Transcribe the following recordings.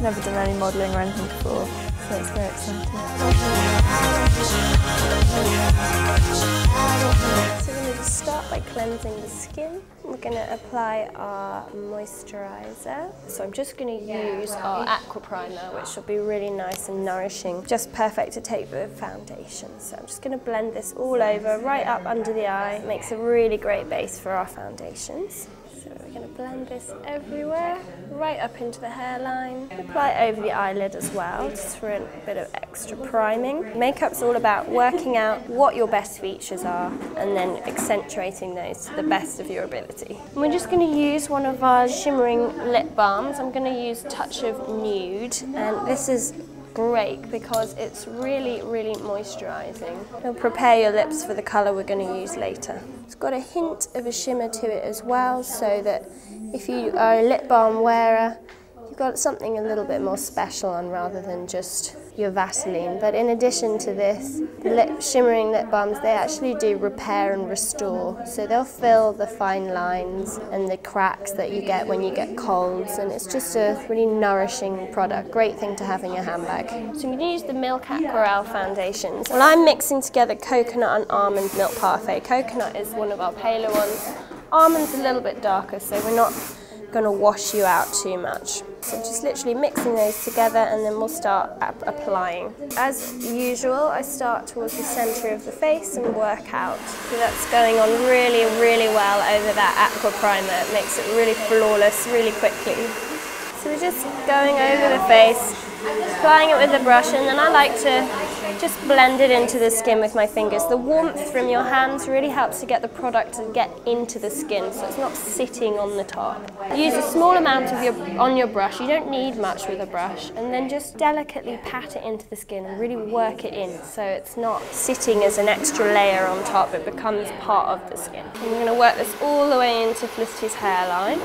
never done any modelling or anything before, so it's very exciting. So we're going to start by cleansing the skin. We're going to apply our moisturiser. So I'm just going to use our aqua primer, which will be really nice and nourishing. Just perfect to take with foundation. So I'm just going to blend this all over, right up under the eye. Makes a really great base for our foundations. So we're going to blend this everywhere, right up into the hairline. Apply it over the eyelid as well, just for a bit of extra priming. Makeup's all about working out what your best features are and then accentuating those to the best of your ability. And we're just going to use one of our shimmering lip balms. I'm going to use Touch of Nude, and this is great because it's really, really moisturising. It'll prepare your lips for the colour we're going to use later. It's got a hint of a shimmer to it as well, so that if you are a lip balm wearer, you've got something a little bit more special on rather than just your Vaseline. But in addition to this, the shimmering lip balms, they actually do repair and restore. So they'll fill the fine lines and the cracks that you get when you get colds, and it's just a really nourishing product. Great thing to have in your handbag. So I'm going to use the Milk Aquarelle foundations. Well, I'm mixing together coconut and almond milk parfait. Coconut is one of our paler ones. Almond's a little bit darker, so we're not going to wash you out too much. So just literally mixing those together, and then we'll start applying. As usual, I start towards the centre of the face and work out. So that's going on really, really well over that aqua primer. It makes it really flawless really quickly. So we're just going over the face, applying it with a brush, and then I like to just blend it into the skin with my fingers. The warmth from your hands really helps to get the product to get into the skin, so it's not sitting on the top. Use a small amount on your brush. You don't need much with a brush, and then just delicately pat it into the skin and really work it in so it's not sitting as an extra layer on top. It becomes part of the skin. And we're going to work this all the way into Felicity's hairline,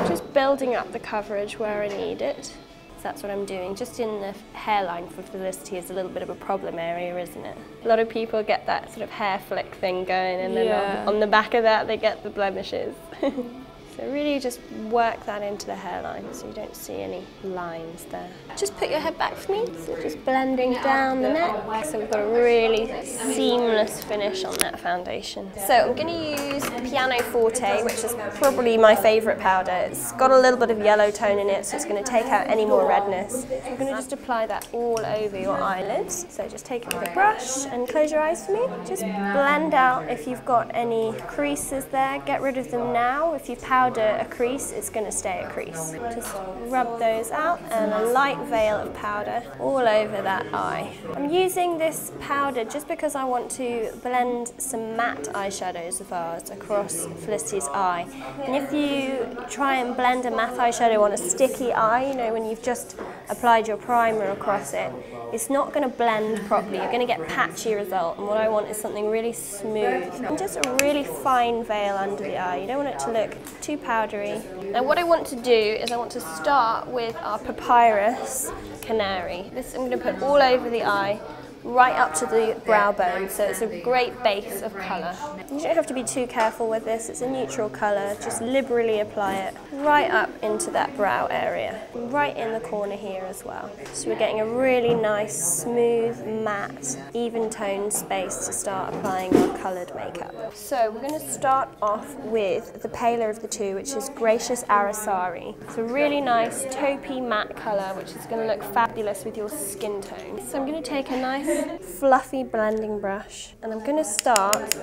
just building up the coverage where I need it. So that's what I'm doing. Just in the hairline for Felicity is a little bit of a problem area, isn't it? A lot of people get that sort of hair flick thing going, and then on the back of that they get the blemishes. So really just work that into the hairline so you don't see any lines there. Just put your head back for me, so just blending down the neck. So we've got a really seamless finish on that foundation. So I'm going to use Piano Forte, which is probably my favourite powder. It's got a little bit of yellow tone in it, so it's going to take out any more redness. I'm going to just apply that all over your eyelids. So just take it with a brush and close your eyes for me. Just blend out if you've got any creases there. Get rid of them now. If you powder a crease, it's going to stay a crease. Just rub those out, and a light veil of powder all over that eye. I'm using this powder just because I want to blend some matte eyeshadows of ours across Felicity's eye. And if you try and blend a matte eyeshadow on a sticky eye, you know, when you've just applied your primer across it, it's not going to blend properly. You're going to get patchy result, and what I want is something really smooth and just a really fine veil under the eye. You don't want it to look too powdery. Now what I want to do is I want to start with our Papyrus Canary. This I'm going to put all over the eye, right up to the brow bone, so it's a great base of colour. You don't have to be too careful with this, it's a neutral colour, just liberally apply it right up into that brow area, right in the corner here as well. So we're getting a really nice, smooth, matte, even toned space to start applying our coloured makeup. So we're going to start off with the paler of the two, which is Gracious Arasari. It's a really nice taupey matte colour, which is going to look fabulous with your skin tone. So I'm going to take a nice fluffy blending brush, and I'm going to start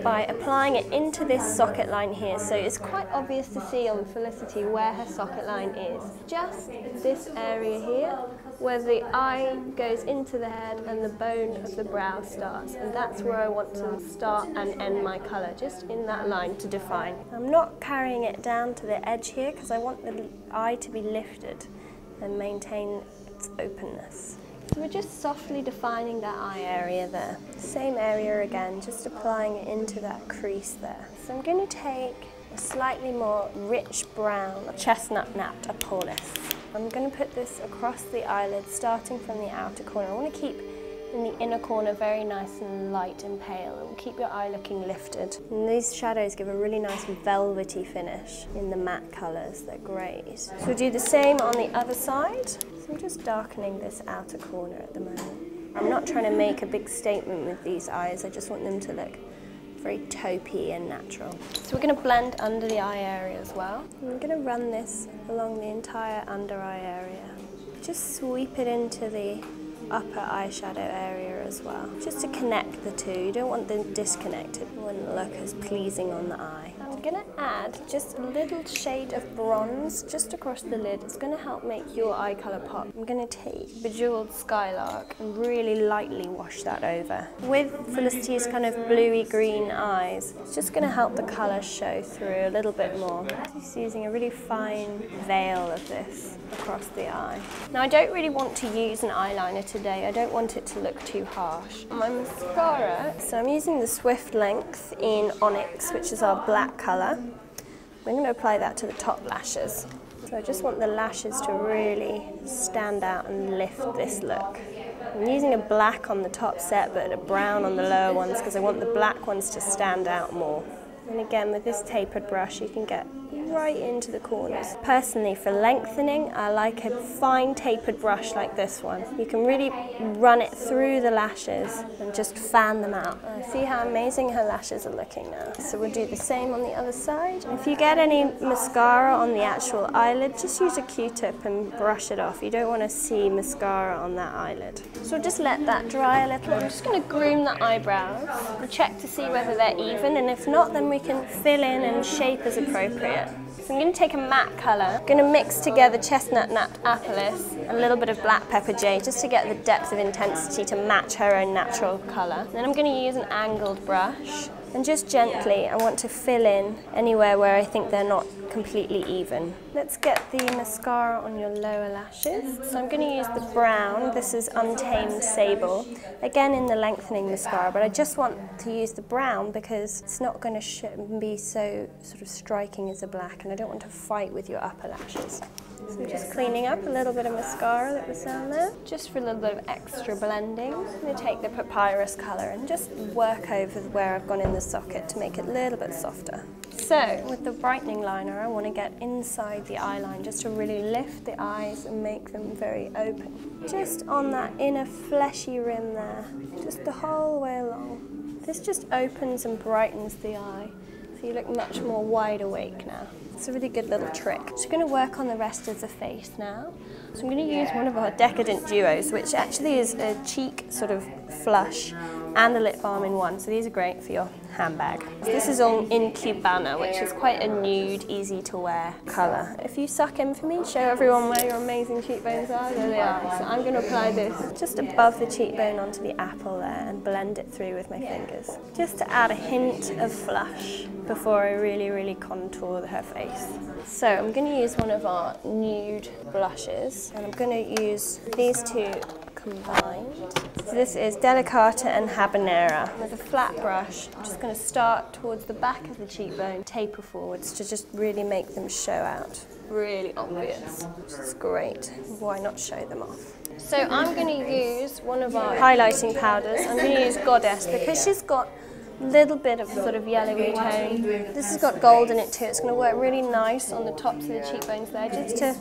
by applying it into this socket line here. So it's quite obvious to see on Felicity where her socket line is. Just this area here where the eye goes into the head and the bone of the brow starts, and that's where I want to start and end my colour, just in that line to define. I'm not carrying it down to the edge here because I want the eye to be lifted and maintain its openness. So we're just softly defining that eye area there. Same area again, just applying it into that crease there. So I'm going to take a slightly more rich brown chestnut napped apolis. I'm going to put this across the eyelid, starting from the outer corner. I want to keep in the inner corner very nice and light and pale. It will keep your eye looking lifted. And these shadows give a really nice velvety finish in the matte colours. They're great. So we'll do the same on the other side. So I'm just darkening this outer corner at the moment. I'm not trying to make a big statement with these eyes. I just want them to look very taupey and natural. So we're going to blend under the eye area as well. And I'm going to run this along the entire under eye area. Just sweep it into the upper eyeshadow area as well, just to connect the two. You don't want them disconnected. It wouldn't look as pleasing on the eye. I'm going to add just a little shade of bronze just across the lid. It's going to help make your eye colour pop. I'm going to take Bejeweled Skylark and really lightly wash that over. With Felicity's kind of bluey green eyes, it's just going to help the colour show through a little bit more. Just using a really fine veil of this across the eye. Now I don't really want to use an eyeliner today. I don't want it to look too harsh. My mascara, so I'm using the Swift Length in Onyx, which is our black colour. I'm going to apply that to the top lashes. So I just want the lashes to really stand out and lift this look. I'm using a black on the top set but a brown on the lower ones because I want the black ones to stand out more. And again, with this tapered brush, you can get right into the corners. Personally, for lengthening, I like a fine tapered brush like this one. You can really run it through the lashes and just fan them out. See how amazing her lashes are looking now. So we'll do the same on the other side. If you get any mascara on the actual eyelid, just use a Q-tip and brush it off. You don't want to see mascara on that eyelid. So we'll just let that dry a little. I'm just going to groom the eyebrows and check to see whether they're even, and if not, then we can fill in and shape as appropriate. So I'm going to take a matte colour, I'm going to mix together Chestnut Appelis, a little bit of Black Pepper Jade, just to get the depth of intensity to match her own natural colour. Then I'm going to use an angled brush, and just gently I want to fill in anywhere where I think they're not completely even. Let's get the mascara on your lower lashes. So I'm going to use the brown, this is Untamed Sable, again in the lengthening mascara, but I just want to use the brown because it's not going to be so sort of striking as a black, and I don't want to fight with your upper lashes. So I'm just cleaning up a little bit of mascara that was down there, just for a little bit of extra blending. I'm going to take the Papyrus colour and just work over where I've gone in the socket to make it a little bit softer. So with the brightening liner, I want to get inside the eye line just to really lift the eyes and make them very open. Just on that inner fleshy rim there, just the whole way along. This just opens and brightens the eye, so you look much more wide awake now. It's a really good little trick. So I'm going to work on the rest of the face now. So I'm going to use one of our Decadent Duos, which actually is a cheek sort of flush and a lip balm in one. So these are great for your handbag. This is all in Cubana, which is quite a nude, easy to wear colour. If you suck in for me, show everyone where your amazing cheekbones are. There they are. So I'm going to apply this just above the cheekbone onto the apple there and blend it through with my fingers. Just to add a hint of flush before I really contour her face. So I'm going to use one of our nude blushes, and I'm going to use these two combined. So this is Delicata and Habanera. With a flat brush, I'm just going to start towards the back of the cheekbone, taper forwards to just really make them show out. Really obvious, which is great. Why not show them off? So I'm going to use one of our highlighting powders. I'm going to use Goddess because she's got a little bit of sort of yellowy tone. This has got gold in it too. It's going to work really nice on the tops of the cheekbones there, just to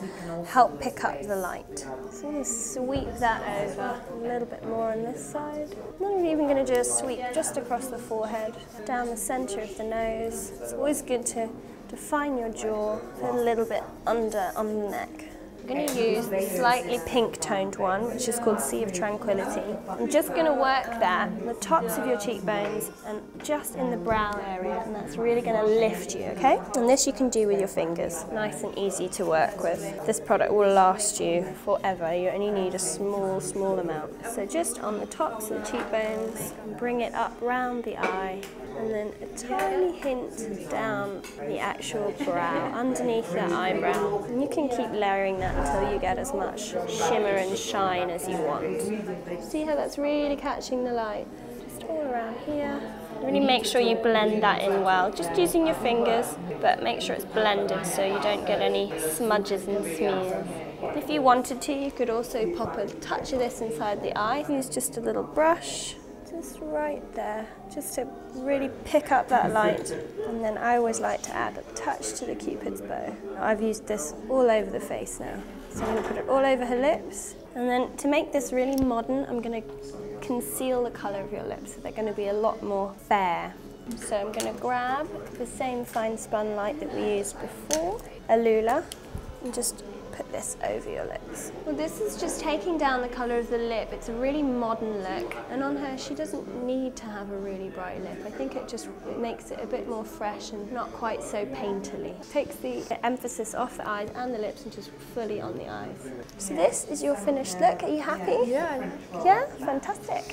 help pick up the light. So I'm going to sweep that over a little bit more on this side. And then I'm even going to do a sweep just across the forehead, down the centre of the nose. It's always good to define your jaw, a little bit under on the neck. I'm going to use the slightly pink toned one, which is called Sea of Tranquility. I'm just going to work that on the tops of your cheekbones and just in the brow area, and that's really going to lift you, okay? And this you can do with your fingers. Nice and easy to work with. This product will last you forever. You only need a small amount. So just on the tops of the cheekbones, bring it up round the eye, and then a tiny hint down the actual brow, underneath the eyebrow. And you can keep layering that until you get as much shimmer and shine as you want. See how that's really catching the light? Just all around here. Really make sure you blend that in well, just using your fingers, but make sure it's blended so you don't get any smudges and smears. If you wanted to, you could also pop a touch of this inside the eye. Use just a little brush, just right there, just to really pick up that light. And then I always like to add a touch to the Cupid's bow. I've used this all over the face now. So I'm going to put it all over her lips. And then to make this really modern, I'm going to conceal the colour of your lips. So they're going to be a lot more fair. So I'm going to grab the same fine spun light that we used before, a Lula, and just put this over your lips. Well, this is just taking down the colour of the lip. It's a really modern look, and on her she doesn't need to have a really bright lip. I think it just makes it a bit more fresh and not quite so painterly. Takes the emphasis off the eyes and the lips and just fully on the eyes. So this is your finished look. Are you happy? Yeah. Yeah? Fantastic.